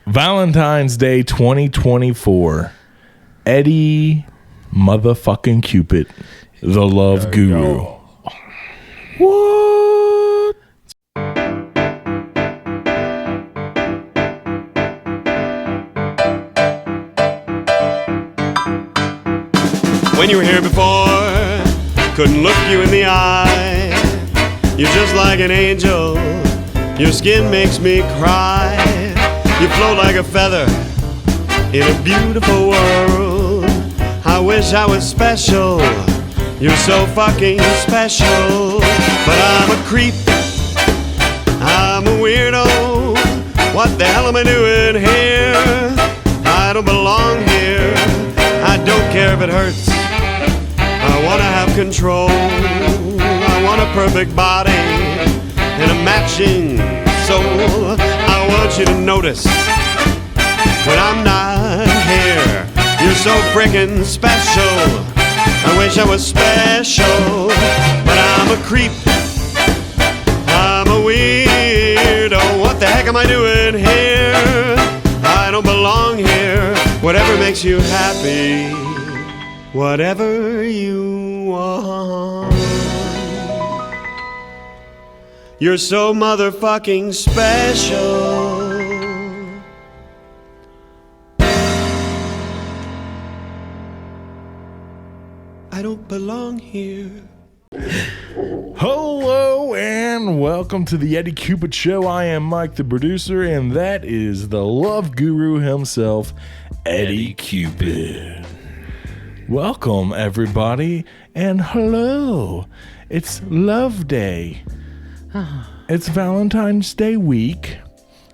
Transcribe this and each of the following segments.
Valentine's Day 2024. Eddie motherfucking Cupid, the love guru. What? When you were here before, couldn't look you in the eye. You're just like an angel, your skin makes me cry. You float like a feather in a beautiful world. I wish I was special, you're so fucking special. But I'm a creep, I'm a weirdo. What the hell am I doing here? I don't belong here, I don't care if it hurts. I wanna have control, I want a perfect body and a matching soul. I want you to notice when I'm not here, you're so freaking special. I wish I was special, but I'm a creep, I'm a weirdo. What the heck am I doing here? I don't belong here. Whatever makes you happy, whatever you want. You're so motherfucking special. I don't belong here. Hello and welcome to the Eddie Cupid Show. I am Mike, the producer, and that is the love guru himself, Eddie Cupid. Welcome, everybody, and hello. It's Love Day. It's Valentine's Day week,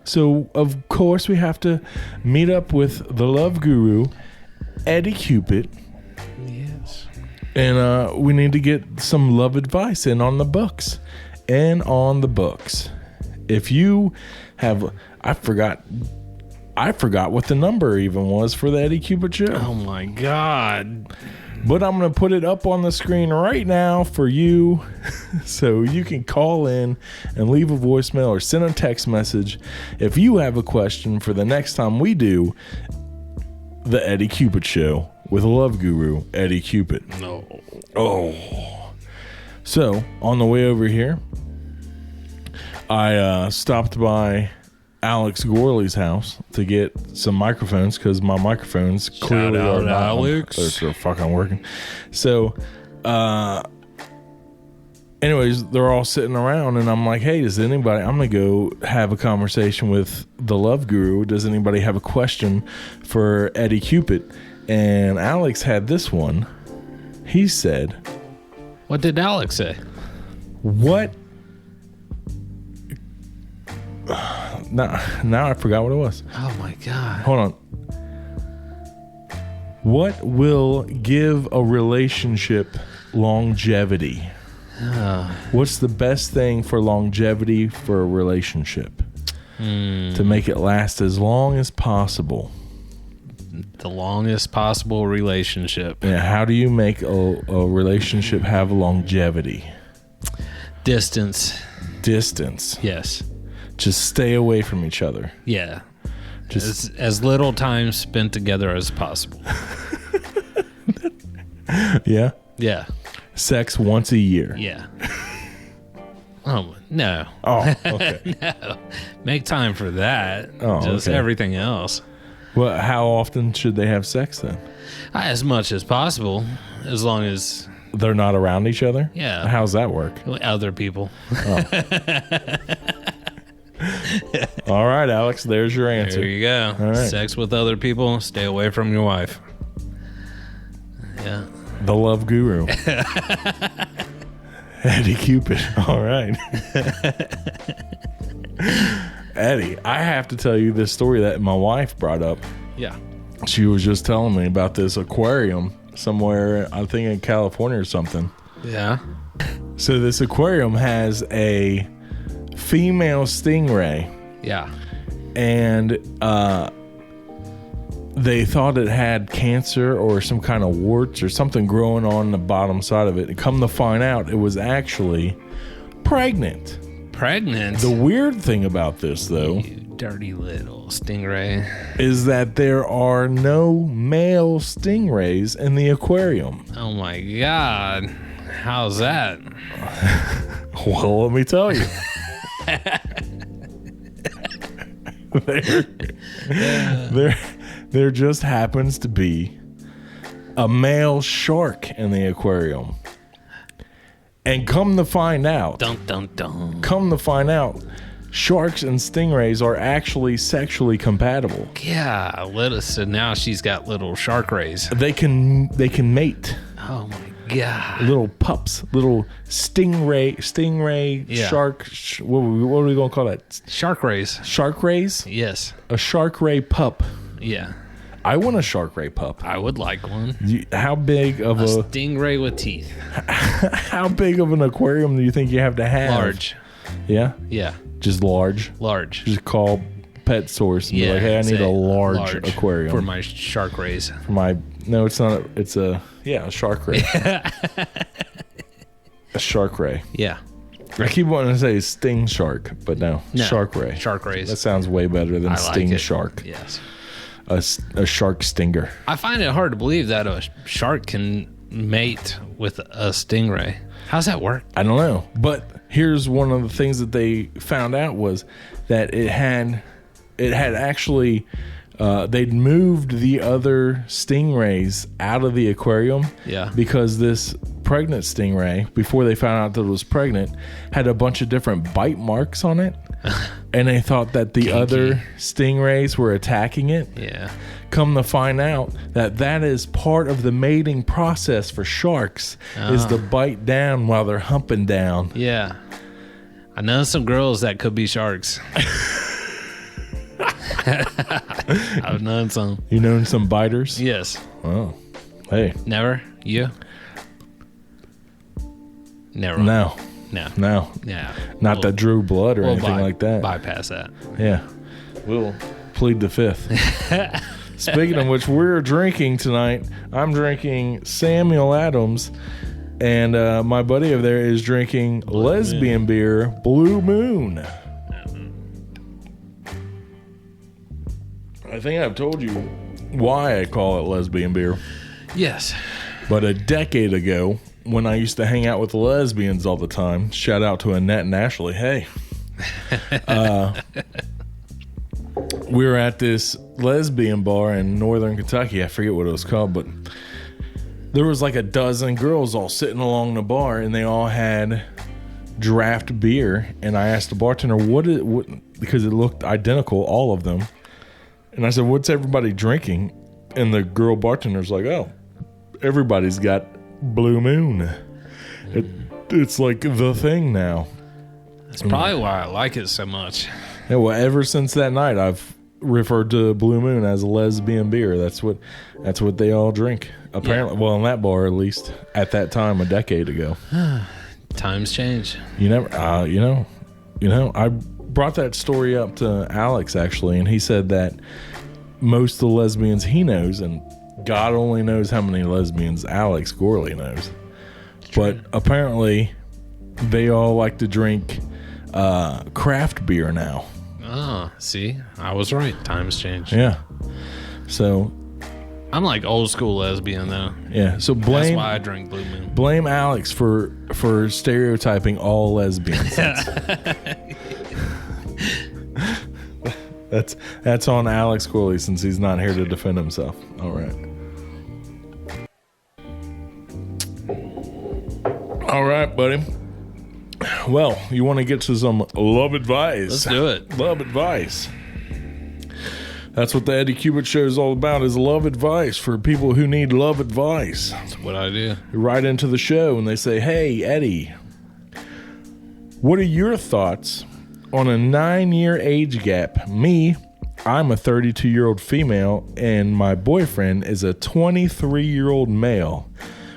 so of course we have to meet up with the love guru, Eddie Cupid. Yes. And we need to get some love advice in on the books. If you have, I forgot what the number even was for the Eddie Cupid Show. Oh my God. But I'm going to put it up on the screen right now for you so you can call in and leave a voicemail or send a text message if you have a question for the next time we do the Eddie Cupid Show with love guru Eddie Cupid. No. Oh. So, on the way over here, I stopped by Alex Gorley's house to get some microphones because my microphones clearly out are not Alex. they're fucking working. So, anyways, they're all sitting around, and I'm like, hey, does anybody? I'm gonna go have a conversation with the love guru. Does anybody have a question for Eddie Cupid? And Alex had this one. He said, What did Alex say? "What?" Now I forgot what it was. Oh my God. Hold on. What will give a relationship longevity? What's the best thing for longevity for a relationship? To make it last as long as possible. The longest possible relationship. Yeah, how do you make a relationship have longevity? Distance. Distance. Yes. Just stay away from each other. Yeah. Just as little time spent together as possible. yeah. Yeah. Sex once a year. Yeah. Oh, no. Oh, okay. No. Make time for that. Oh, Just okay. everything else. Well, how often should they have sex then? As much as possible. As long as They're not around each other? Yeah. How's that work? other people. All right, Alex, there's your answer. There you go. All right. Sex with other people, stay away from your wife. Yeah. The love guru. Eddie Cupid. All right. Eddie, I have to tell you this story that my wife brought up. Yeah. She was just telling me about this aquarium somewhere, I think in California or something. Yeah. So this aquarium has a female stingray, Yeah. and they thought it had cancer or some kind of warts or something growing on the bottom side of it. And come to find out, it was actually pregnant. Pregnant? The weird thing about this, though, You Dirty little stingray. is that there are no male stingrays in the aquarium. Oh my God. How's that? Well, let me tell you. there just happens to be a male shark in the aquarium. And come to find out, sharks and stingrays are actually sexually compatible. Yeah, so now she's got little shark rays. They can mate. Oh my God. Little pups, little stingray, Yeah. shark. What are we gonna call that? Shark rays. Shark rays? Yes. A shark ray pup. Yeah. I want a shark ray pup. I would like one. How big of A a stingray with teeth. how big of an aquarium do you think you have to have? Large. Yeah, Yeah. just large. Large. Just call pet source and be like, hey, I need say a large aquarium for my shark rays. For my. No, it's not. It's a shark ray. A shark ray. Yeah. I keep wanting to say sting shark, but no, shark ray. Shark rays. That sounds way better than I sting like it. shark. Yes. A shark stinger. I find it hard to believe that a shark can mate with a stingray. How's that work? I don't know, but here's one of the things that they found out was that it had actually they'd moved the other stingrays out of the aquarium. Yeah. Because this pregnant stingray, before they found out that it was pregnant, had a bunch of different bite marks on it. And they thought that the other stingrays were attacking it. Yeah. Come to find out that is part of the mating process for sharks, is to bite down while they're humping down. Yeah. I know some girls that could be sharks. I've known some. You known some biters? Yes. Oh, hey. Never? You? Never. No. No. Yeah. Not that drew blood or anything like that. Bypass that. Yeah. We'll plead the fifth. Speaking of which, we're drinking tonight. I'm drinking Samuel Adams, and my buddy over there is drinking lesbian beer, Blue Moon. I think I've told you why I call it lesbian beer. Yes. But a decade ago, when I used to hang out with lesbians all the time, shout out to Annette and Ashley. Hey. We were at this lesbian bar in northern Kentucky. I forget what it was called, but there was like a dozen girls all sitting along the bar, and they all had draft beer. And I asked the bartender, what because it looked identical, all of them. And I said, what's everybody drinking? And the girl bartender's like, oh, everybody's got Blue Moon. It's like the thing now. That's probably why I like it so much. Yeah, well, ever since that night, I've referred to Blue Moon as a lesbian beer. That's what they all drink. Apparently, well, in that bar, at least at that time, a decade ago. Times change. You never, I brought that story up to Alex actually, and he said that most of the lesbians he knows, and God only knows how many lesbians Alex Gorley knows, but apparently they all like to drink craft beer now. Oh, see, I was right. Times change. Yeah. So I'm like old school lesbian though. yeah. So That's blame why I drink Blue Moon. blame Alex for stereotyping all lesbians. That's on Alex Gorley since he's not here to defend himself. All right. All right, buddy. Well, you want to get to some love advice? Let's do it. Love advice. That's what the Eddie Cupid show is all about, is love advice for people who need love advice. That's what I do. They write into the show and they say, hey, Eddie, what are your thoughts on a 9-year age gap? Me, I'm a 32-year-old female, and my boyfriend is a 23-year-old male.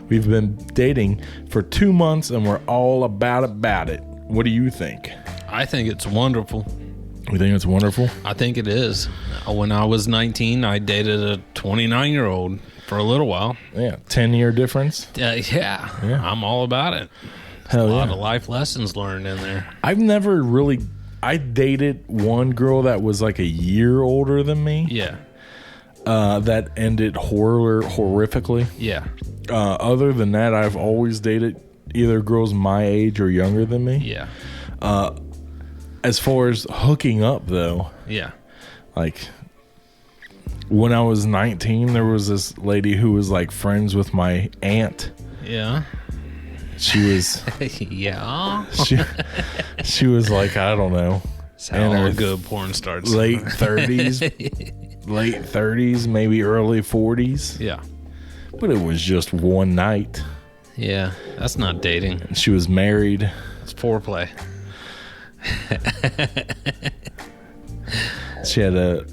We've been dating for 2 months, and we're all about it. What do you think? I think it's wonderful. You think it's wonderful? I think it is. When I was 19, I dated a 29-year-old for a little while. Yeah, 10-year difference. Yeah, I'm all about it. Hell A yeah. lot of life lessons learned in there. I've never really I dated one girl that was like a year older than me. Yeah. That ended horrifically. Yeah. Other than that, I've always dated either girls my age or younger than me. Yeah. As far as hooking up, though, Yeah. like when I was 19, there was this lady who was like friends with my aunt. Yeah. She was, Yeah. she was like, I don't know, That's how all good porn starts. late 30s, maybe early 40s. Yeah. But it was just one night. Yeah. That's not dating. She was married. It's foreplay. She had a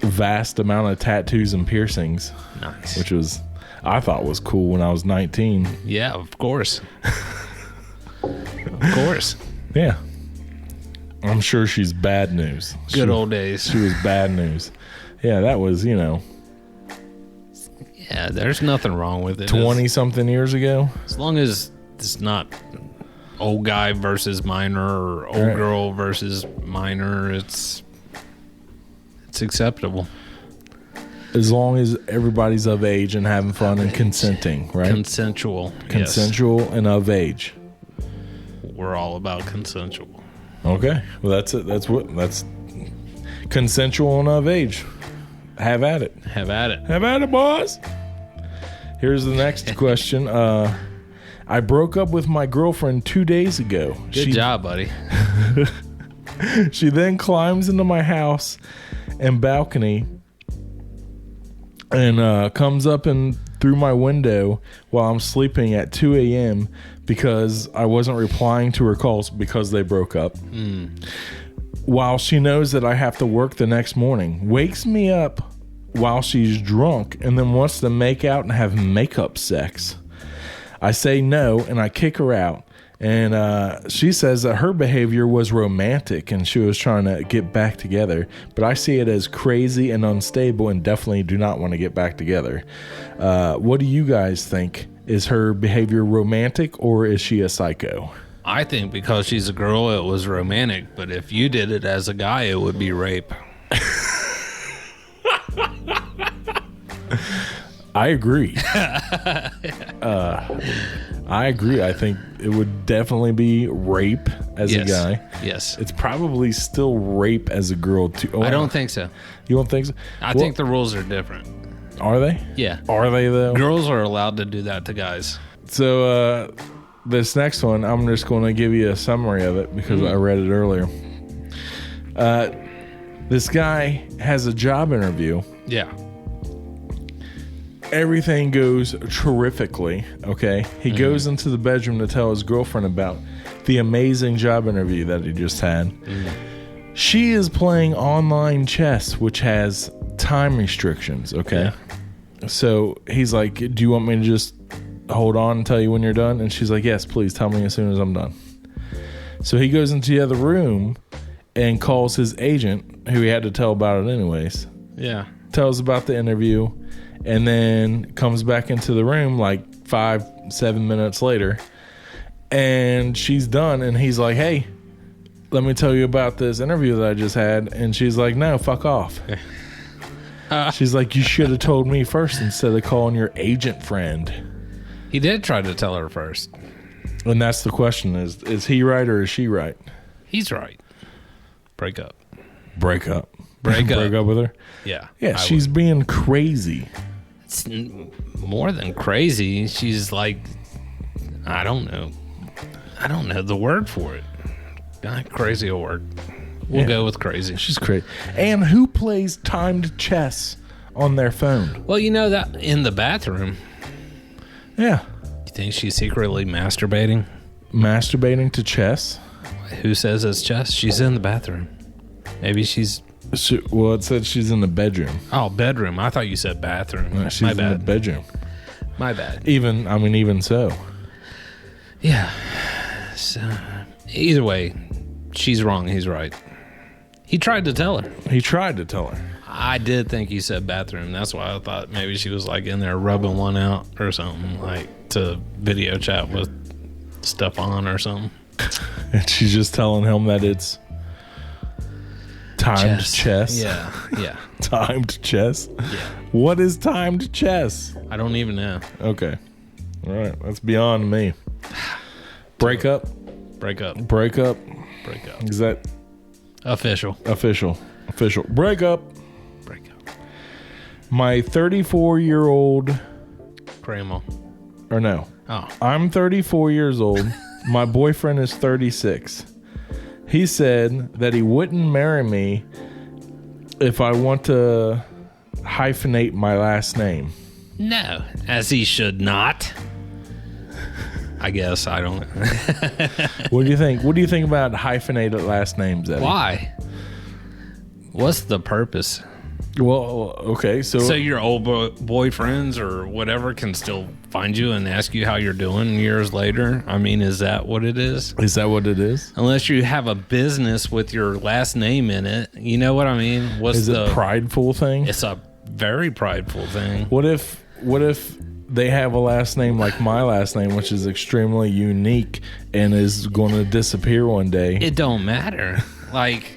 vast amount of tattoos and piercings, Nice. which was, I thought was cool when I was 19. Yeah, of course. Of course. Yeah. I'm sure she's bad news. Good old days. She was bad news. Yeah, that was, Yeah, there's nothing wrong with it. 20-something years ago. As long as it's not old guy versus minor or old Right. girl versus minor, it's acceptable. As long as everybody's of age and having fun and consenting, right? Consensual. Consensual and of age. Yes. We're all about consensual. Okay. Well, that's it. That's consensual and of age. Have at it. Have at it. Have at it, boys. Here's the next question. I broke up with my girlfriend 2 days ago. Good job, buddy. She then climbs into my house and balcony and comes up and through my window while I'm sleeping at 2 a.m. because I wasn't replying to her calls because they broke up. While she knows that I have to work the next morning. Wakes me up while she's drunk and then wants to make out and have makeup sex. I say no and I kick her out. And she says that her behavior was romantic and she was trying to get back together. But I see it as crazy and unstable and definitely do not want to get back together. What do you guys think? Is her behavior romantic or is she a psycho? I think because she's a girl, it was romantic. But if you did it as a guy, it would be rape. I agree. I agree. I think it would definitely be rape as a guy. Yes. It's probably still rape as a girl too. Oh, I don't think so. You don't think so? I think the rules are different. Are they? Yeah. Are they though? Girls are allowed to do that to guys. So this next one, I'm just going to give you a summary of it because I read it earlier. This guy has a job interview. Yeah. Everything goes terrifically, okay? He goes into the bedroom to tell his girlfriend about the amazing job interview that he just had. She is playing online chess, which has time restrictions, okay? So he's like, do you want me to just hold on and tell you when you're done? And she's like, yes, please tell me as soon as I'm done. So he goes into the other room and calls his agent, who he had to tell about it anyways. Yeah. Tells about the interview. And then comes back into the room like 5-7 minutes later. And she's done. And he's like, hey, let me tell you about this interview that I just had. And she's like, no, fuck off. She's like, you should have told me first instead of calling your agent friend. He did try to tell her first. And that's the question is he right or is she right? He's right. Break up. Break up. Break up. Break up with her? Yeah. Yeah, she's being crazy. It's more than crazy. She's like, I don't know the word for it. Not crazy will work. We'll go with crazy. She's crazy. And who plays timed chess on their phone? Well, you know that in the bathroom. Yeah. You think she's secretly masturbating? Masturbating to chess? Who says it's chess? She's in the bathroom. Maybe she's... Well, it said she's in the bedroom. Oh, bedroom. I thought you said bathroom. She's My in the bad. bedroom. My bad. Even so. Yeah. So, either way, she's wrong. He's right. He tried to tell her. He tried to tell her. I did think you said bathroom. That's why I thought maybe she was like in there rubbing one out or something, like to video chat with stuff on or something. And she's just telling him that it's Timed chess. Yeah. Timed chess. Yeah. What is timed chess? I don't even know. Okay. All right. That's beyond me. Break up. Break up. Break up. Break up. Is that Official. official? Official. Break up. Break up. My 34-year-old, Grandma. or no, Oh. I'm 34 years old. My boyfriend is 36. He said that he wouldn't marry me if I want to hyphenate my last name. No, as he should not. I guess I don't. What do you think? What do you think about hyphenated last names, Eddie? Why? What's the purpose? Well, okay, So your old boyfriends or whatever can still find you and ask you how you're doing years later? I mean, is that what it is? Is that what it is? Unless you have a business with your last name in it. You know what I mean? What's Is it a prideful thing? It's a very prideful thing. What if they have a last name like my last name, which is extremely unique and is going to disappear one day? It don't matter. Like,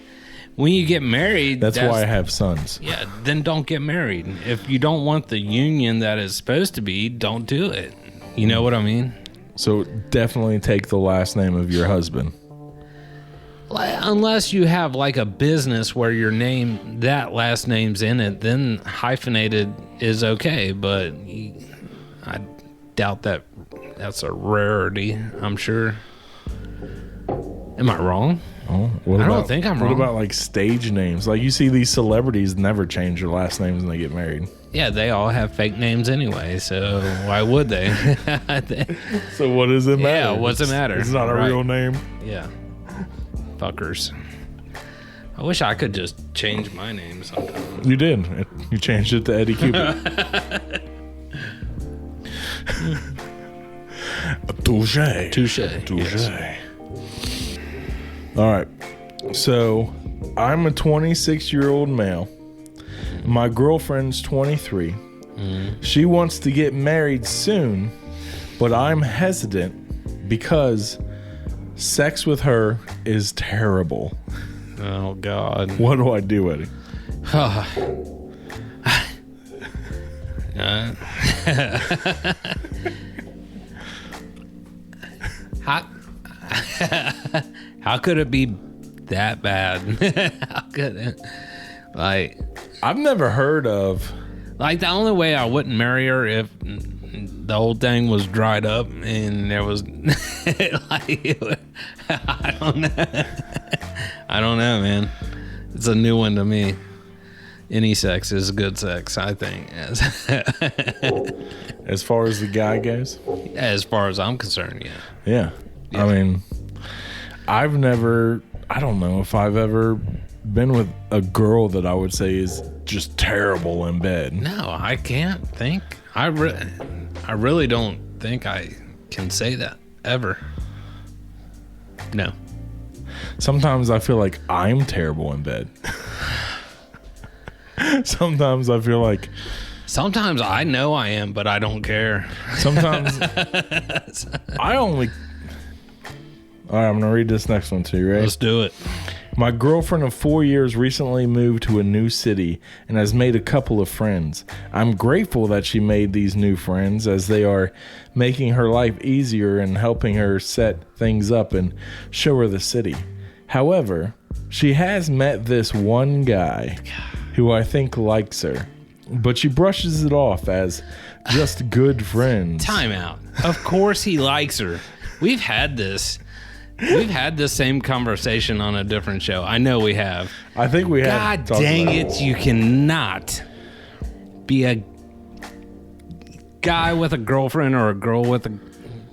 when you get married... That's why I have sons. Yeah, then don't get married. If you don't want the union that is supposed to be, don't do it. You know what I mean? So definitely take the last name of your husband. Unless you have like a business where your name, that last name's in it, then hyphenated is okay. But I doubt that that's a rarity, I'm sure. Am I wrong? Oh, I don't think I'm wrong. What about like stage names? Like you see these celebrities never change their last names when they get married. Yeah, they all have fake names anyway, so why would they? So what does it matter? Yeah, what's it matter? It's not a Right. real name. Yeah. Fuckers. I wish I could just change my name sometime. You did. You changed it to Eddie Cupid. Touche. Touche. Touche. All right. So I'm a 26-year-old male. My girlfriend's 23. She wants to get married soon, but I'm hesitant because sex with her is terrible. Oh, God. What do I do, Eddie? How could it be that bad? How could it? Like, I've never heard of. like the only way I wouldn't marry her if the whole thing was dried up and there was like, I don't know. I don't know, man. It's a new one to me. Any sex is good sex, I think. As far as the guy goes? As far as I'm concerned, yeah. Yeah. I mean, I don't know if I've ever been with a girl that I would say is just terrible in bed. No, I can't think. I really don't think I can say that ever. No. Sometimes I feel like I'm terrible in bed. Sometimes I feel like. Sometimes I know I am, but I don't care. Sometimes I only. All right, I'm going to read this next one to you, right? Let's do it. My girlfriend of 4 years recently moved to a new city and has made a couple of friends. I'm grateful that she made these new friends as they are making her life easier and helping her set things up and show her the city. However, she has met this one guy who I think likes her, but she brushes it off as just good friends. Time out. Of course he likes her. We've had this. We've had the same conversation on a different show. I know we have. I think we have. God dang it, you cannot be a guy with a girlfriend or a girl with a...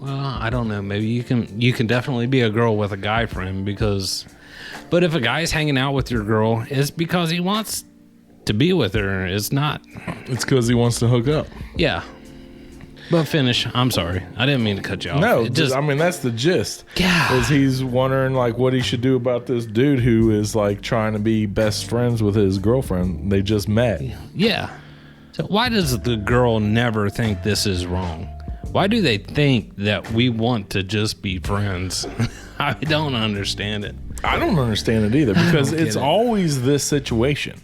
Well, I don't know. Maybe you can definitely be a girl with a guy friend because... But if a guy's hanging out with your girl, it's because he wants to be with her. It's not... It's because he wants to hook up. Yeah. But finish. I'm sorry. I didn't mean to cut you off. No, It just... I mean, that's the gist. God. Is he's wondering, like, what he should do about this dude who is, like, trying to be best friends with his girlfriend. They just met. Yeah. So why does the girl never think this is wrong? Why do they think that we want to just be friends? I don't understand it. I don't understand it either because don't get it's it. always this situation.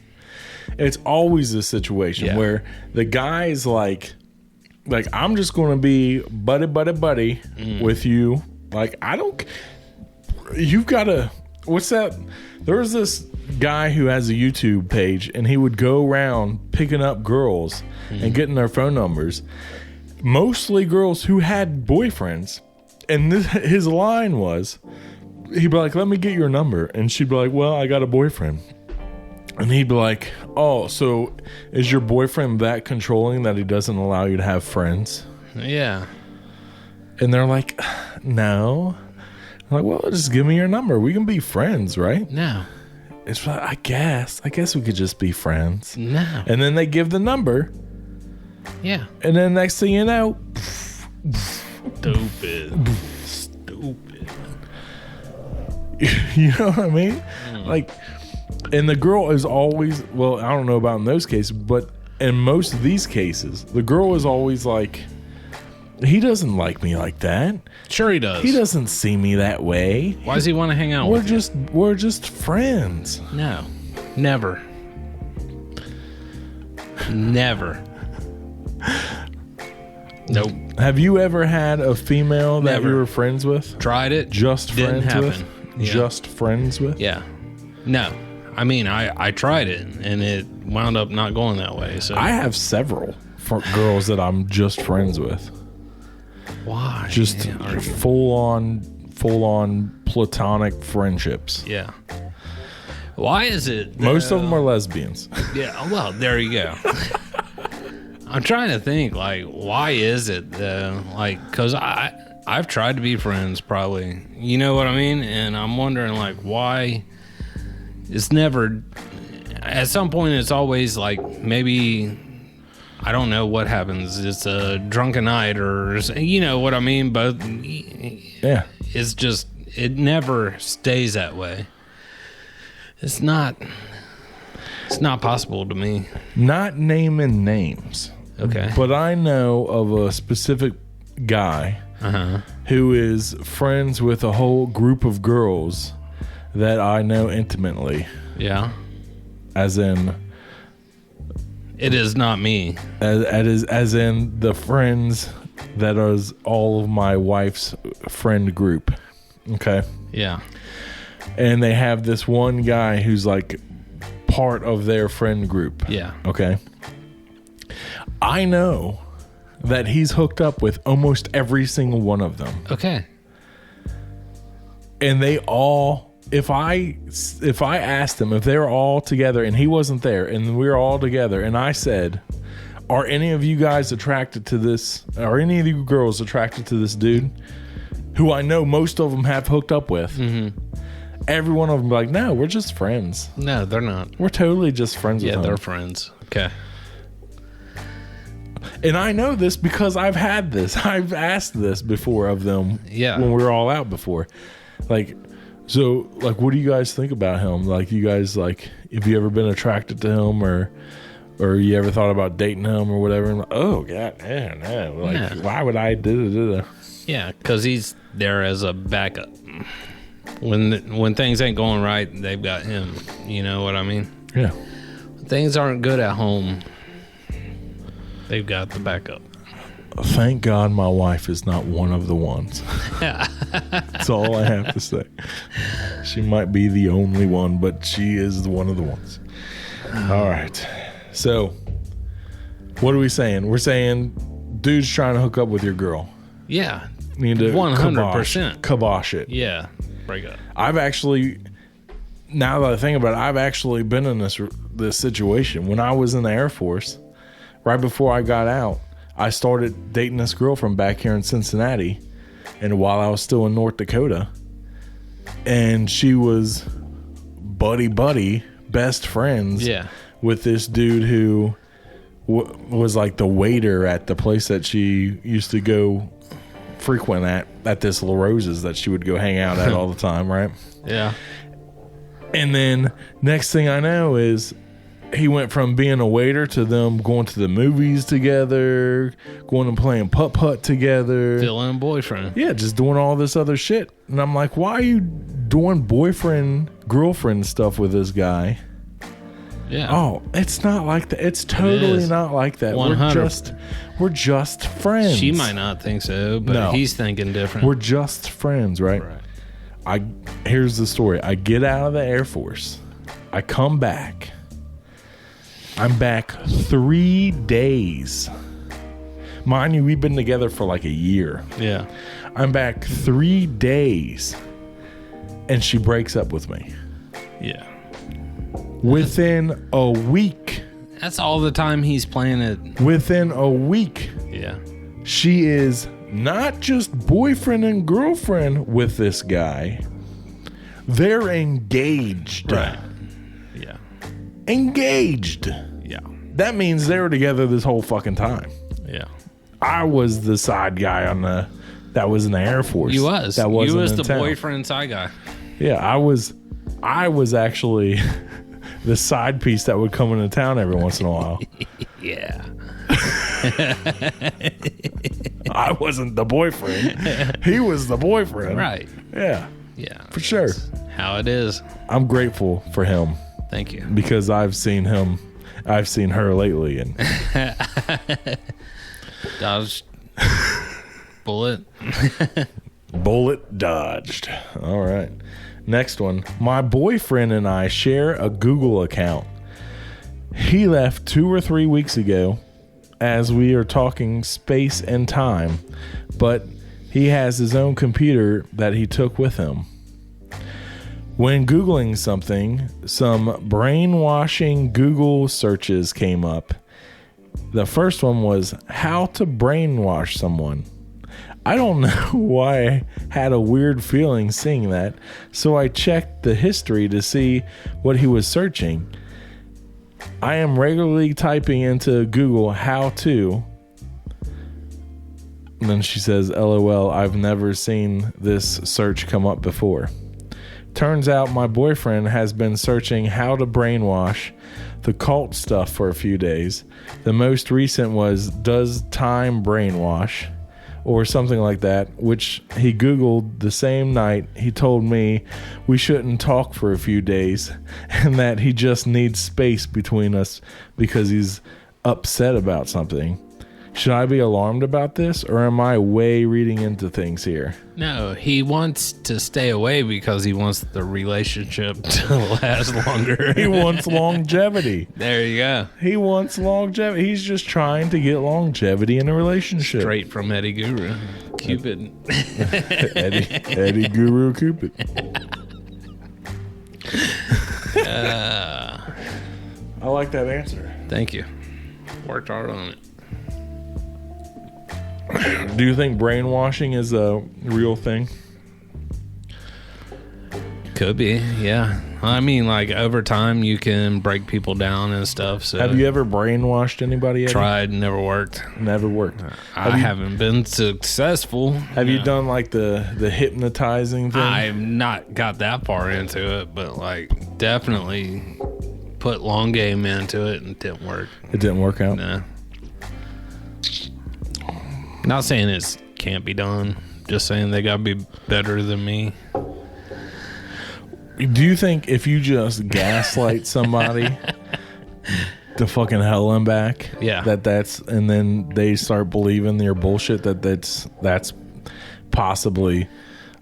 It's always this situation Yeah. where the guy's like I'm just going to be buddy with you. Like you've got to. What's that? There was this guy who has a YouTube page, and he would go around picking up girls and getting their phone numbers. Mostly girls who had boyfriends, and his line was, he'd be like, "Let me get your number," and she'd be like, "Well, I got a boyfriend," and he'd be like, "Oh, so is your boyfriend that controlling that he doesn't allow you to have friends?" Yeah. And they're like, "No." I'm like, "Well, just give me your number. We can be friends, right?" No. It's like, I guess we could just be friends. No. And then they give the number, Yeah. and then next thing you know, Stupid. you know what I mean? Like, and the girl is always, well, I don't know about in those cases, but in most of these cases, the girl is always like, he doesn't like me like that. Sure he does. He doesn't see me that way. Why does he want to hang out We're with just friends. you? No. Never. Never. Nope. Have you ever had a female that Never. you were friends with? Tried it. Just Didn't friends happen. with? Yeah. Just friends with? Yeah. No. I mean, I tried it, and it wound up not going that way. So I have several girls that I'm just friends with. why? Just Yeah. full on platonic friendships. Yeah. Why is it? Most of them are lesbians. Yeah. Well, there you go. I'm trying to think, like, why is it though? Like, cause I've tried to be friends, probably. You know what I mean? And I'm wondering, like, why it's never. At some point, it's always like maybe. I don't know what happens. It's a drunken night, or you know what I mean. But Yeah. it's just it never stays that way. It's not possible to me. Not naming names. Okay. But I know of a specific guy who is friends with a whole group of girls that I know intimately. Yeah. As in It is not me. as in the friends that is all of my wife's friend group. Okay. Yeah. And they have this one guy who's like part of their friend group. Yeah. Okay. I know that he's hooked up with almost every single one of them. Okay. And they all, if I asked them if they were all together and he wasn't there and we were all together and I said, "Are any of you guys attracted to this? Are any of you girls attracted to this dude?" Who I know most of them have hooked up with. Mm-hmm. Every one of them be like, "No, we're just friends. No, they're not. We're totally just friends with Yeah, him." they're friends. Okay. And I know this because I've had this. I've asked this before of them. Yeah. When we were all out before. Like, so, like, what do you guys think about him? Like, you guys, like, have you ever been attracted to him or you ever thought about dating him or whatever? And I'm like, oh, God, no. Like, Yeah. why would I do that? Yeah, because he's there as a backup. When things ain't going right, they've got him. You know what I mean? Yeah. When things aren't good at home, they've got the backup. Thank God my wife is not one of the ones. That's all I have to say. She might be the only one, but she is one of the ones. All right. So, what are we saying? We're saying dude's trying to hook up with your girl. Yeah. Need to 100%. kibosh it. Yeah. Break up. I've actually, now that I think about it, I've actually been in this situation. When I was in the Air Force, right before I got out, I started dating this girl from back here in Cincinnati, and while I was still in North Dakota, and she was buddy, best friends Yeah. with this dude who was like the waiter at the place that she used to go frequent at this La Rosa's that she would go hang out at all the time, right? Yeah. And then next thing I know is he went from being a waiter to them going to the movies together, going and playing putt-putt together. Feeling boyfriend. Yeah, just doing all this other shit. And I'm like, why are you doing boyfriend, girlfriend stuff with this guy? Yeah. Oh, it's not like that. It's totally not like that. 100. We're just friends. She might not think so, but No. he's thinking different. We're just friends, right? Here's the story. I get out of the Air Force. I come back. I'm back 3 days. Mind you, we've been together for like a year. Yeah. I'm back 3 days. And she breaks up with me. Yeah. Within a week. That's all the time he's playing it. Within a week. Yeah. She is not just boyfriend and girlfriend with this guy. They're engaged. Right. Yeah. Engaged. Yeah. That means they were together this whole fucking time. Yeah. I was the side guy that was in the Air Force. You was. That wasn't you was in the town. boyfriend side guy. Yeah, I was actually the side piece that would come into town every once in a while. Yeah. I wasn't the boyfriend. He was the boyfriend. Right. Yeah. Yeah. For sure. How it is. I'm grateful for him Thank you. because I've seen her lately, and Dodged. Bullet. bullet dodged. All right. Next one. My boyfriend and I share a Google account. He left 2 or 3 weeks ago as we are talking space and time, but he has his own computer that he took with him. When Googling something, some brainwashing Google searches came up. The first one was how to brainwash someone. I don't know why I had a weird feeling seeing that, so I checked the history to see what he was searching. I am regularly typing into Google how to. And then she says, LOL, I've never seen this search come up before. Turns out my boyfriend has been searching how to brainwash the cult stuff for a few days. The most recent was does time brainwash or something like that, which he Googled the same night. He told me we shouldn't talk for a few days and that he just needs space between us because he's upset about something. Should I be alarmed about this, or am I way reading into things here? No, he wants to stay away because he wants the relationship to last longer. He wants longevity. There you go. He wants longevity. He's just trying to get longevity in a relationship. Straight from Eddie Guru. Cupid. Eddie Guru Cupid. I like that answer. Thank you. Worked hard on it. Do you think brainwashing is a real thing? Could be, yeah. I mean, like, over time, you can break people down and stuff. So Have you ever brainwashed anybody? Eddie? tried, never worked. Never worked. I haven't been successful. Have you done like the hypnotizing thing? I've not got that far into it, but, like, definitely put long game into it and it didn't work. It didn't work out? Nah. Not saying it can't be done. Just saying they got to be better than me. Do you think if you just gaslight somebody to fucking hell and back, Yeah. that's and then they start believing your bullshit that's possibly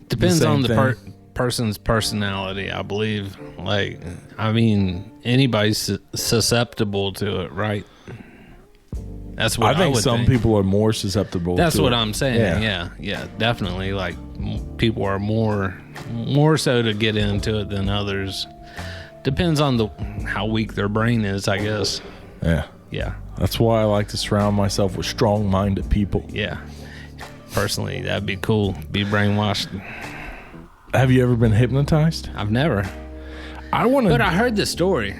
Depends the same on the thing? person's personality, I believe. Like, I mean, anybody's susceptible to it, right? That's what I think would some people are more susceptible. That's to what it. I'm saying. Yeah, definitely. Like, people are more so to get into it than others. Depends on how weak their brain is, I guess. Yeah. That's why I like to surround myself with strong-minded people. Yeah. Personally, that'd be cool. Be brainwashed. Have you ever been hypnotized? I've never. I want to. But I heard the story.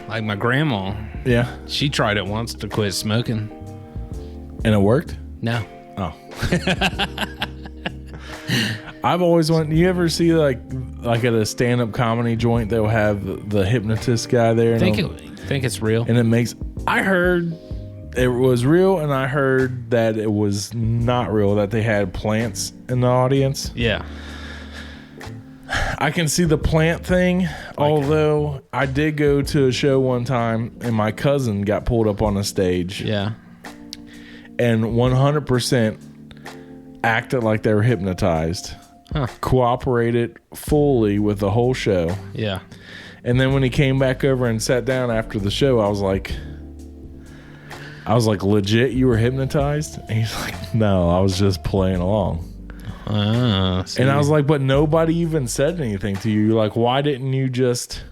Like, my grandma, Yeah. she tried it once to quit smoking. And it worked? No. Oh. I've always wanted. You ever see like at a stand-up comedy joint, they'll have the hypnotist guy there. And Think it's real? and it makes. I heard it was real, and I heard that it was not real. That they had plants in the audience. Yeah. I can see the plant thing, although I did go to a show one time, and my cousin got pulled up on a stage. Yeah. And 100% acted like they were hypnotized. Huh. Cooperated fully with the whole show. Yeah. And then when he came back over and sat down after the show, I was like, legit, you were hypnotized? And he's like, no, I was just playing along. And I was like, but nobody even said anything to you. Like, why didn't you just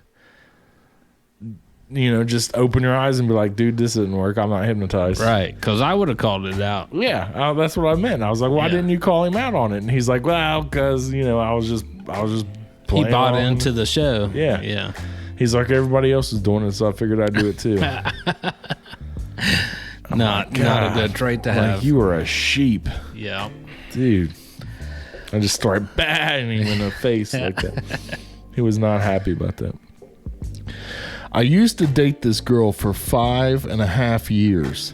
open your eyes and be like, dude, this didn't work. I'm not hypnotized. Right. Because I would have called it out. Yeah, that's what I meant. I was like, why didn't you call him out on it? And he's like, well, because, I was just playing He bought along. into the show. Yeah. Yeah. He's like, everybody else is doing it, so I figured I'd do it too. Not a good trait to have. Like, you were a sheep. Yeah. Dude. I just started batting him in the face like that. He was not happy about that. I used to date this girl for 5.5 years.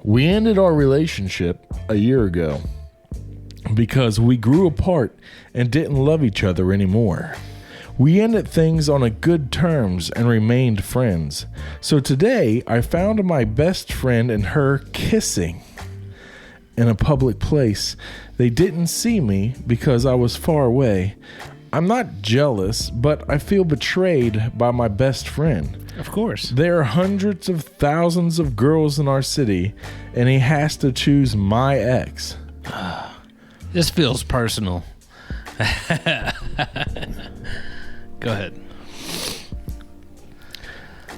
We ended our relationship a year ago because we grew apart and didn't love each other anymore. We ended things on a good terms and remained friends. So today I found my best friend and her kissing in a public place. They didn't see me because I was far away. I'm not jealous, but I feel betrayed by my best friend. Of course. There are hundreds of thousands of girls in our city, and he has to choose my ex. This feels personal. Go ahead.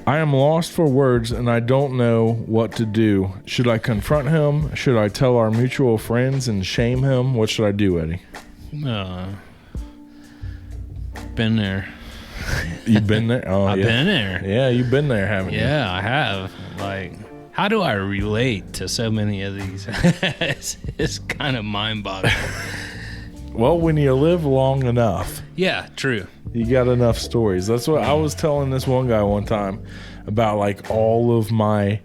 I am lost for words, and I don't know what to do. Should I confront him? Should I tell our mutual friends and shame him? What should I do, Eddie? Been there. You've been there? Oh, I've yeah. been there. Yeah, you've been there, haven't you? Yeah, I have. Like, how do I relate to so many of these? it's kind of mind-boggling. Well, when you live long enough, Yeah, true. you got enough stories. That's what I was telling this one guy one time about, like, all of my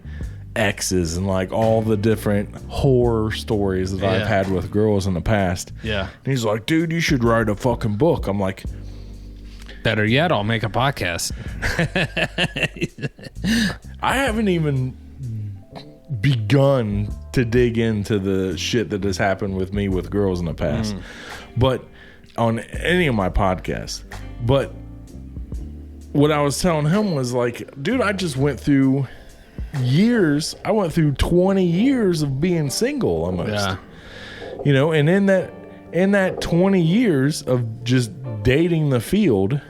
exes and like all the different horror stories that I've had with girls in the past. Yeah. And he's like, dude, you should write a fucking book. I'm like, Better yet, I'll make a podcast. I haven't even begun to dig into the shit that has happened with me with girls in the past, but on any of my podcasts. But what I was telling him was like, dude, I just went through years. I went through 20 years of being single almost. Yeah. You know, and in that 20 years of just dating the field,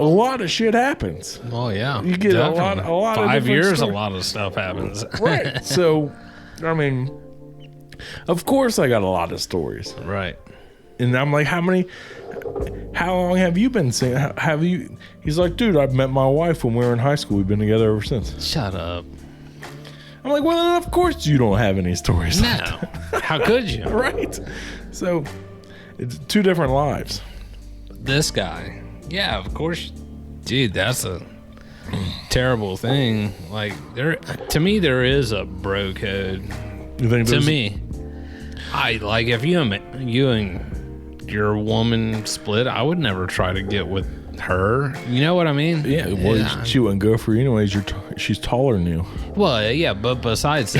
a lot of shit happens. Oh yeah, You get definitely. a lot of 5 different years, stories. a lot of stuff happens. Right. So, I mean, of course I got a lot of stories. Right. And I'm like, how long have you been single? Have you? He's like, dude, I met my wife when we were in high school. We've been together ever since. Shut up. I'm like, well, then of course you don't have any stories. No. How could you? Right. So, it's two different lives. This guy. Yeah, of course. Dude, that's a terrible thing. Like, to me, there is a bro code. You think To there's- me, I like if you and your woman split, I would never try to get with her. You know what I mean? Yeah, well, she wouldn't go for you anyways. She's taller than you. Well, yeah, but besides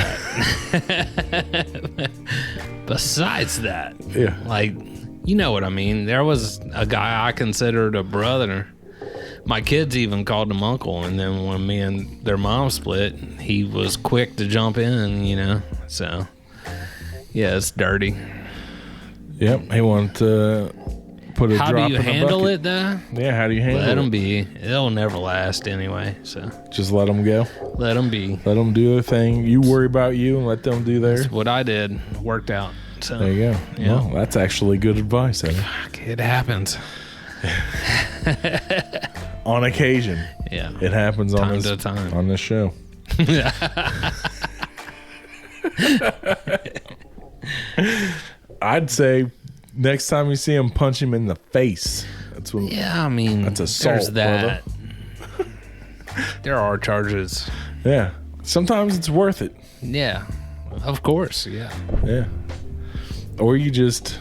that, Yeah. like, you know what I mean? There was a guy I considered a brother. My kids even called him uncle, and then when me and their mom split, he was quick to jump in, you know? So, yeah, it's dirty. Yep. He wanted to put a How drop do you in the handle bucket. it, though? Yeah, how do you handle Let it? them be. It'll never last anyway, so Just let them go. let them be. Let them do their thing. You worry about you and let them do theirs. What I did worked out. So There you go. Yeah. Well, that's actually good advice, Eddie. fuck, it happens. On occasion, Yeah. it happens Time to time. on this show. I'd say Next time you see him, punch him in the face. That's what. Yeah, I mean, That's assault, there's that. There are charges. Yeah. Sometimes it's worth it. Yeah, of course. Yeah. Yeah. Or you just,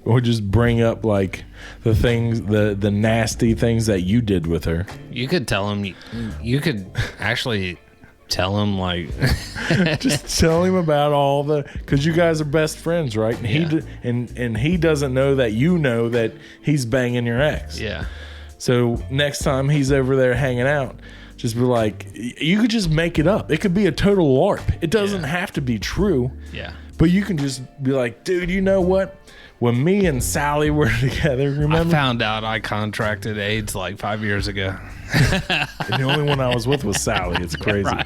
or just bring up like the things, the nasty things that you did with her. You could tell him. You could actually tell him like. Just tell him about all the, because you guys are best friends, right? And Yeah. he doesn't know that you know that he's banging your ex. Yeah. So next time he's over there hanging out, just be like, you could just make it up. It could be a total LARP. It doesn't have to be true. Yeah. But you can just be like, dude, you know what? When me and Sally were together, remember? I found out I contracted AIDS like 5 years ago. And the only one I was with was Sally. It's crazy. Right.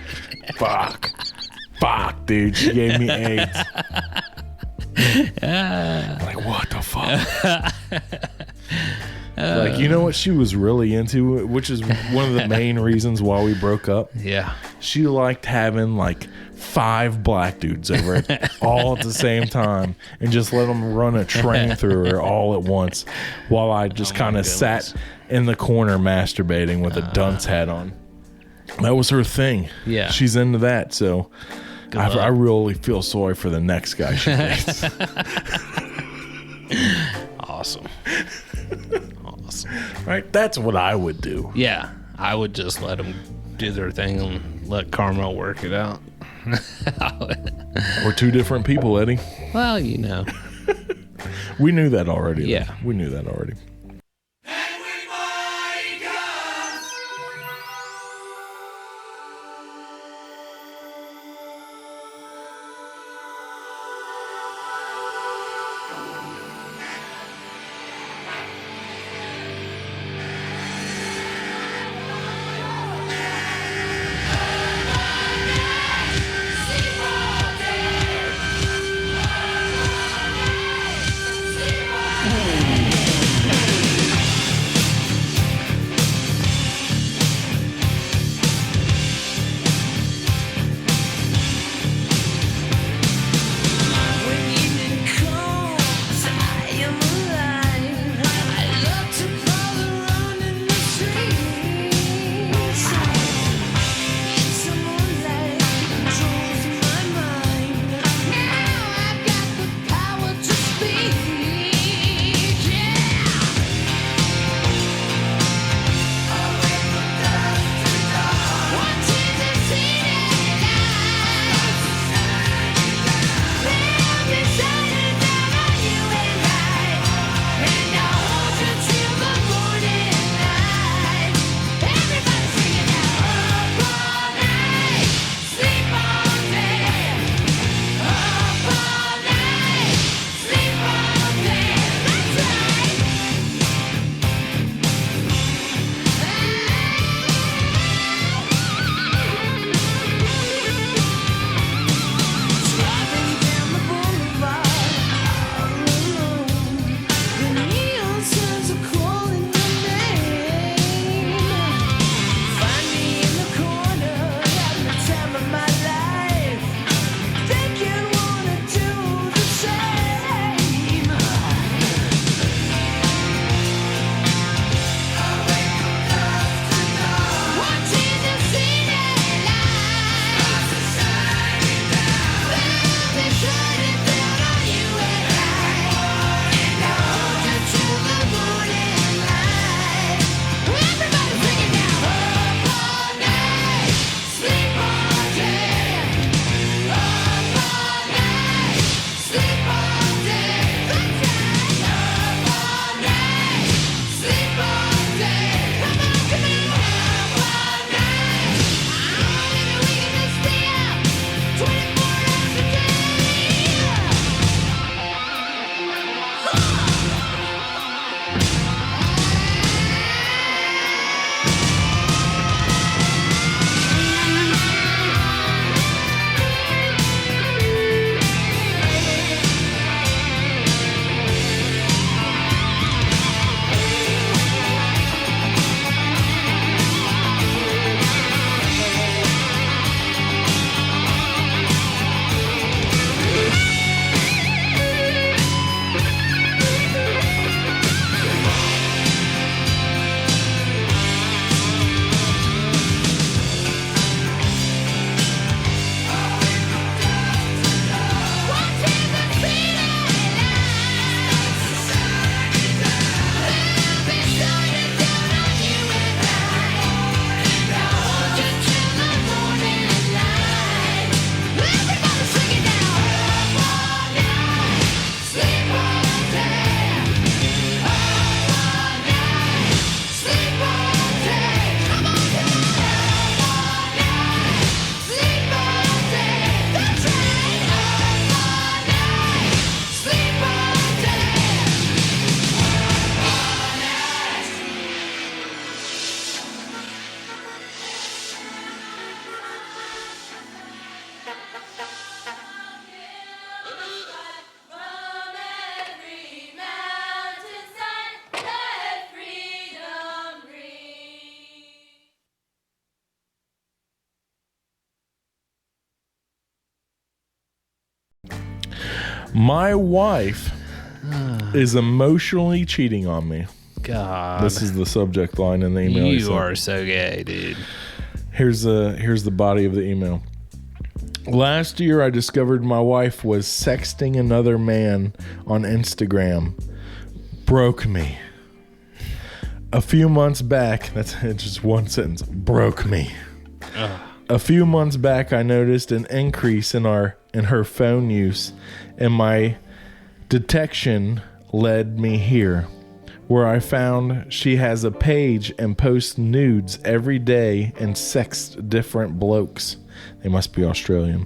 Fuck, dude. She gave me AIDS. Like, what the fuck? Like, you know what she was really into, which is one of the main reasons why we broke up? Yeah. She liked having like 5 black dudes over it all at the same time and just let them run a train through her all at once while I just kind of sat in the corner masturbating with a dunce hat on. That was her thing. Yeah. She's into that. So I really feel sorry for the next guy she dates. Awesome. Awesome. Right? That's what I would do. Yeah. I would just let them do their thing and let karma work it out. We're 2 different people, Eddie. Well, you know. We knew that already. Yeah. Though. We knew that already. My wife is emotionally cheating on me. God. This is the subject line in the email. You are so gay, dude. Here's the body of the email. Last year, I discovered my wife was sexting another man on Instagram. Broke me. A few months back, that's just one sentence, broke me. A few months back, I noticed an increase in her phone use, and my detection led me here, where I found she has a page and posts nudes every day and sexts different blokes. They must be Australian.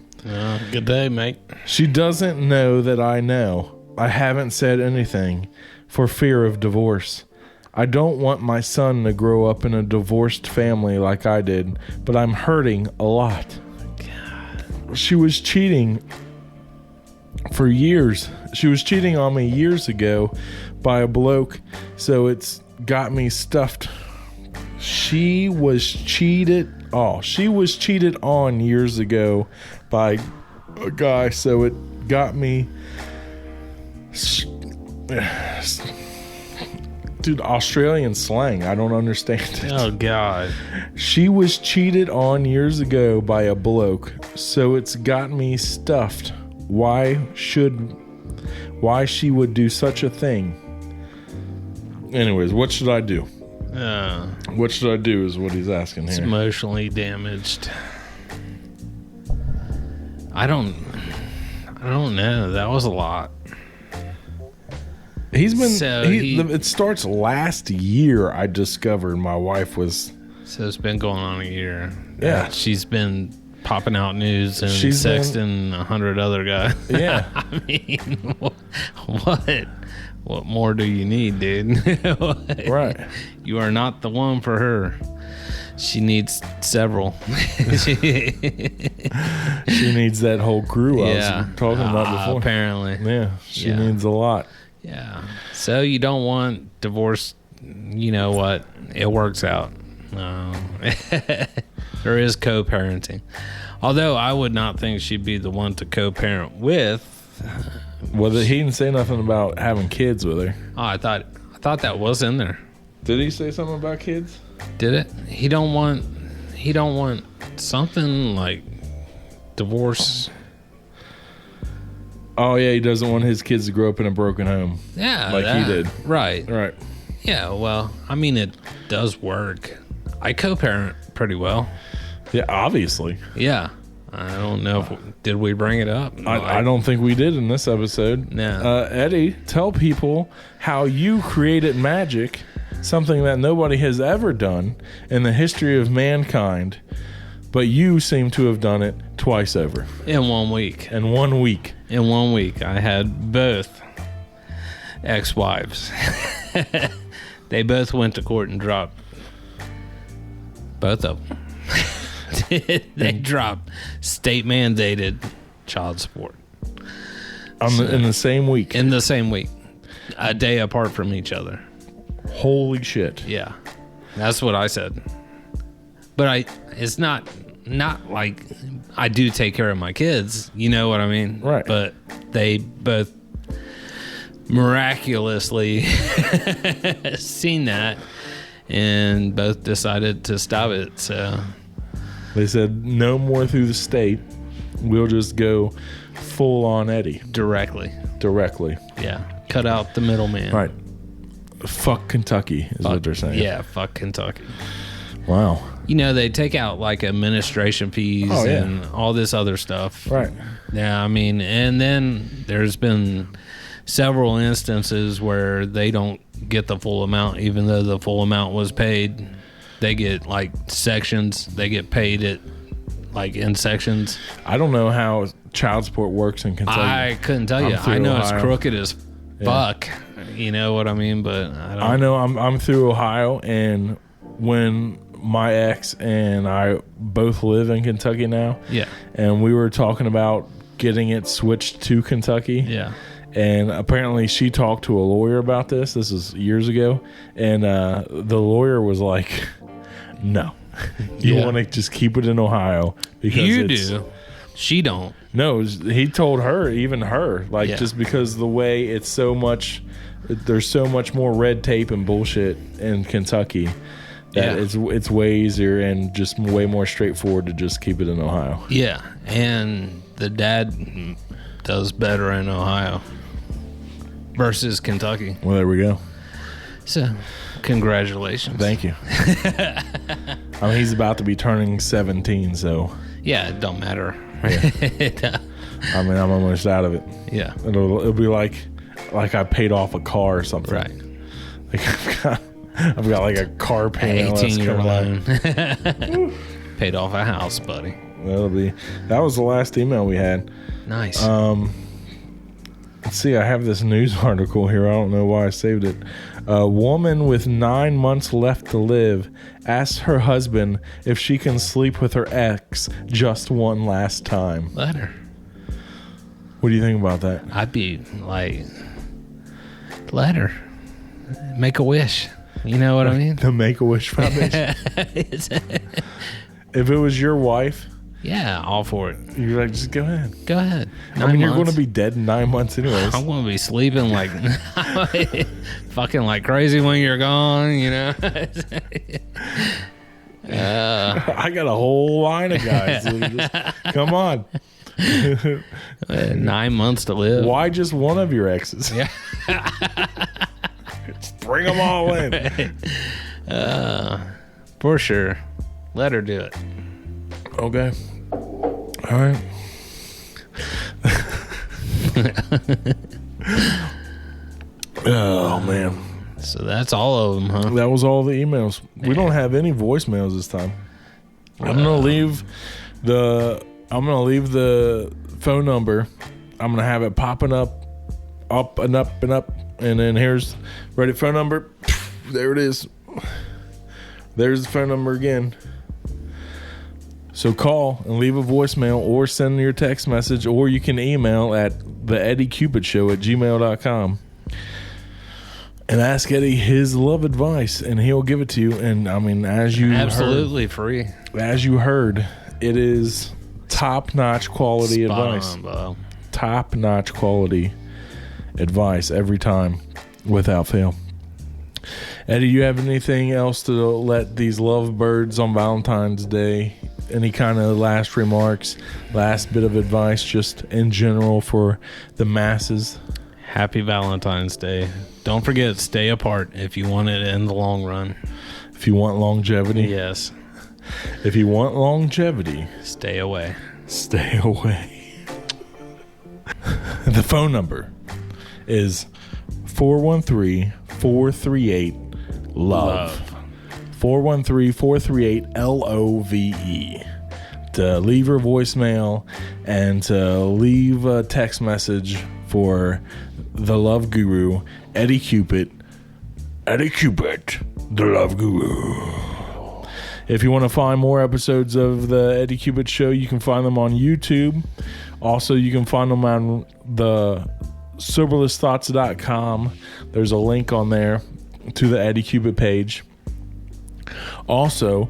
Good day, mate. She doesn't know that I know. I haven't said anything for fear of divorce. I don't want my son to grow up in a divorced family like I did, but I'm hurting a lot. God. She was cheating for years. She was cheating on me years ago by a bloke, so it's got me stuffed. She was cheated on years ago by a guy, so it got me. Dude, Australian slang, I don't understand it. Oh, God. She was cheated on years ago by a bloke, so it's got me stuffed. Why she would do such a thing? Anyways, what should I do? What should I do is what he's asking It's here. emotionally damaged. I don't know. That was a lot. He's been. So it starts last year. I discovered my wife was. So it's been going on a year. Yeah. She's been popping out news and She's sexting 100 other guys. Yeah. I mean, what more do you need, dude? Right. You are not the one for her. She needs several. She needs that whole crew I was talking about before. Apparently. Yeah. She Yeah. needs a lot. Yeah. So you don't want divorce. You know what? It works out. There is co-parenting. Although I would not think she'd be the one to co-parent with. Well, he didn't say nothing about having kids with her. Oh, I thought that was in there. Did he say something about kids? Did it? He don't want something like divorce. Oh yeah, he doesn't want his kids to grow up in a broken home. Yeah, like he did. Right. Right. Yeah. Well, I mean, it does work. I co-parent pretty well. Yeah, obviously. Yeah. I don't know if did we bring it up. I don't think we did in this episode. No. Eddie, tell people how you created magic, something that nobody has ever done in the history of mankind, but you seem to have done it twice over. In 1 week. In 1 week. In 1 week, I had both ex-wives. They both went to court and dropped both of them. They dropped state-mandated child support. In the same week. In the same week. A day apart from each other. Holy shit. Yeah. That's what I said. But it's not like I do take care of my kids. You know what I mean? Right. But they both miraculously seen that and both decided to stop it. So they said no more through the state. We'll just go full on Eddie. Directly. Yeah. Cut out the middleman. Right. Fuck Kentucky is what they're saying. Yeah, fuck Kentucky. Wow. You know, they take out like administration fees and all this other stuff. Right. Yeah, I mean, and then there's been several instances where they don't get the full amount, even though the full amount was paid. They get like sections. They get paid it like in sections. I don't know how child support works in Kentucky. I couldn't tell you. I know Ohio. It's crooked as fuck. You know what I mean? But I know I'm through Ohio, and when my ex and I both live in Kentucky now. Yeah. And we were talking about getting it switched to Kentucky. Yeah. And apparently she talked to a lawyer about this. This is years ago. And the lawyer was like, no. You want to just keep it in Ohio. Because She don't. No, he told her, even her, like, Yeah. just because the way it's so much, there's so much more red tape and bullshit in Kentucky that it's way easier and just way more straightforward to just keep it in Ohio. Yeah, and the dad does better in Ohio versus Kentucky. Well, there we go. So, congratulations. Thank you. I mean, he's about to be turning 17, so Yeah, it don't matter. I mean, I'm almost out of it. Yeah. It'll be like I paid off a car or something. Right. Like I've got like a car payment. 18-year loan. Paid off a house, buddy. That was the last email we had. Nice. Let's see, I have this news article here. I don't know why I saved it. A woman with 9 months left to live asks her husband if she can sleep with her ex just one last time. Let her. What do you think about that? I'd be like, let her. Make a wish. You know what I mean? The Make-A-Wish Foundation. If it was your wife, Yeah, all for it. you're like, just go ahead. Go ahead. I mean, you're going to to be dead in 9 months anyways. I'm going to be sleeping like fucking like crazy when you're gone, you know? I got a whole line of guys. So just, come on. 9 months to live. Why just one of your exes? Yeah. Just bring them all in. For sure. Let her do it. Okay. All right. Oh, man. So that's all of them, huh? That was all the emails. We don't have any voicemails this time. I'm gonna leave the phone number. I'm gonna have it popping up and up and up, and then here's ready phone number. There it is. There's the phone number again. So call and leave a voicemail or send your text message, or you can email at theeddiecupidshow@gmail.com. And ask Eddie his love advice, and he'll give it to you. And I mean, as you Absolutely free. as you heard, it is top-notch quality advice. Bo. Top-notch quality advice every time, without fail. Eddie, you have anything else to let these lovebirds on Valentine's Day? Any kind of last remarks, last bit of advice, just in general for the masses? Happy Valentine's Day. Don't forget, stay apart if you want it in the long run. If you want longevity, Yes. if you want longevity, Stay away. stay away. The phone number is 413-438-LOVE. 413-438-LOVE. To leave your voicemail and to leave a text message for the love guru, Eddie Cupid. Eddie Cupid, the love guru. If you want to find more episodes of the Eddie Cupid Show, you can find them on YouTube. Also, you can find them on the soberlessthoughts.com. There's a link on there to the Eddie Cupid page. Also,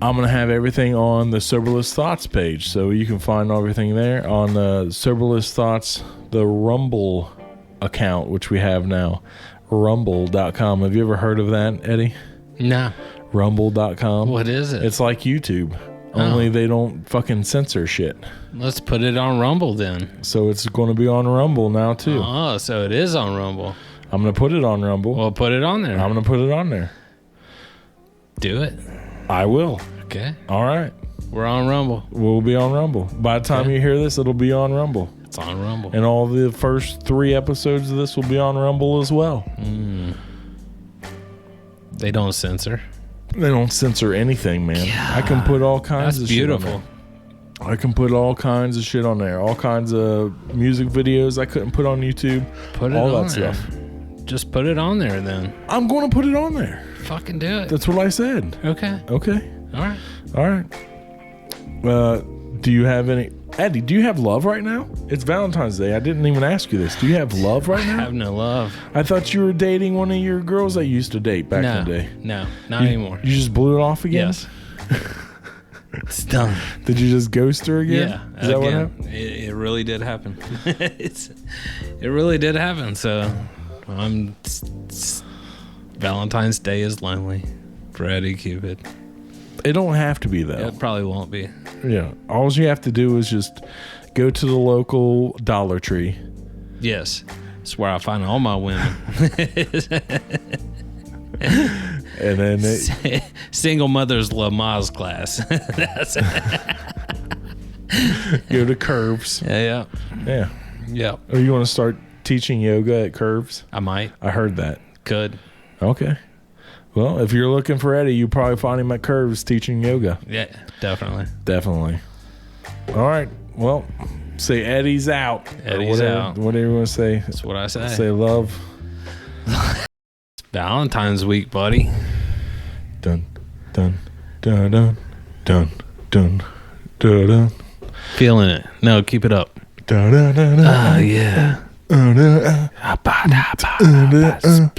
I'm going to have everything on the Soberless Thoughts page, so you can find everything there on the Soberless Thoughts, the Rumble account, which we have now, rumble.com. Have you ever heard of that, Eddie? No. Rumble.com. What is it? It's like YouTube, only they don't fucking censor shit. Let's put it on Rumble then. So it's going to be on Rumble now, too. Oh, so it is on Rumble. I'm going to put it on Rumble. Well, put it on there. I'm going to put it on there. Do it. I will. Okay. All right. We're on Rumble. We'll be on Rumble. By the time Okay. you hear this, it'll be on Rumble. It's on Rumble. And all the first 3 episodes of this will be on Rumble as well. They don't censor. They don't censor anything, man. I can put all kinds That's of shit on beautiful. there. I can put all kinds of shit on there. All kinds of music videos I couldn't put on YouTube. Put it all on that there. stuff. Just put it on there then. I'm going to put it on there. Fucking do it. That's what I said. Okay. Okay. All right. All right. Do you have any... Eddie, do you have love right now? It's Valentine's Day. I didn't even ask you this. Do you have love right I now? have no love. I thought you were dating one of your girls that you used to date back No. in the day. No. Not anymore. You just blew it off again? Yes. It's done. Did you just ghost her again? Yeah. Is that what again, happened? it really did happen. It really did happen. So Valentine's Day is lonely for Eddie Cupid. It don't have to be though. It probably won't be. Yeah. All you have to do is just go to the local Dollar Tree. Yes. It's where I find all my women. And then Single Mothers Lamaze class. That's go to Curves. Yeah. Yeah. Or you want to start teaching yoga at Curves? I might. I heard that. Could. Okay. Well, if you're looking for Eddie, you probably find him at Curves teaching yoga. Yeah, definitely. Definitely. All right. Well, say Eddie's out. Eddie's out. Whatever you want to say. That's what I say. Say love. It's Valentine's week, buddy. Dun, dun, dun, dun, dun, dun, dun, dun. Feeling it. No, keep it up. Dun, dun, dun, dun. Oh, yeah. Dun, dun, dun.